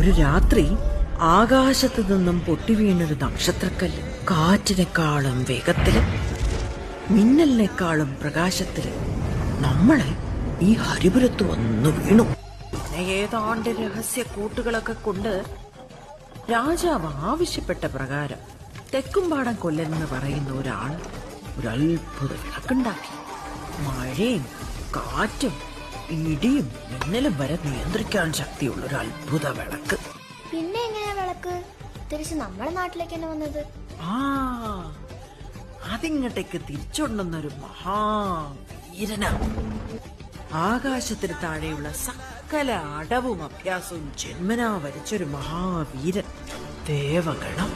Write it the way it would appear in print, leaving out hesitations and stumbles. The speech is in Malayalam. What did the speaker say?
ഒരു രാത്രി ആകാശത്തു നിന്നും പൊട്ടിവീണൊരു നക്ഷത്രക്കല്ല് കാറ്റിനെക്കാളും വേഗത്തില് മിന്നലിനേക്കാളും പ്രകാശത്തില് നമ്മളെ ഈ ഹരിപുരത്ത് വന്നു വീണു. ഏതാണ്ട് രഹസ്യ കൂട്ടുകളൊക്കെ കൊണ്ട് രാജാവ് ആവശ്യപ്പെട്ട പ്രകാരം തെക്കുംപാടം കൊല്ലൻ എന്ന് പറയുന്ന ഒരാൾ ഒരു അത്ഭുത വിളക്കുണ്ടാക്കി. മഴയും കാറ്റും ഇടിയും മിന്നലും വരെ നിയന്ത്രിക്കാൻ ശക്തിയുള്ള ഒരു അത്ഭുത വിളക്ക്. പിന്നെ എങ്ങനെയാ വിളക്ക് തിരിച്ച് നമ്മുടെ നാട്ടിലേക്ക് തന്നെ വന്നത്? അതിങ്ങട്ടേക്ക് തിരിച്ചുകൊണ്ടുവന്നൊരു മഹാവീരനാ. ആകാശത്തിന് താഴെയുള്ള സകല അടവും അഭ്യാസവും ജന്മനാ വരിച്ചൊരു മഹാവീരൻ. ദേവഗണം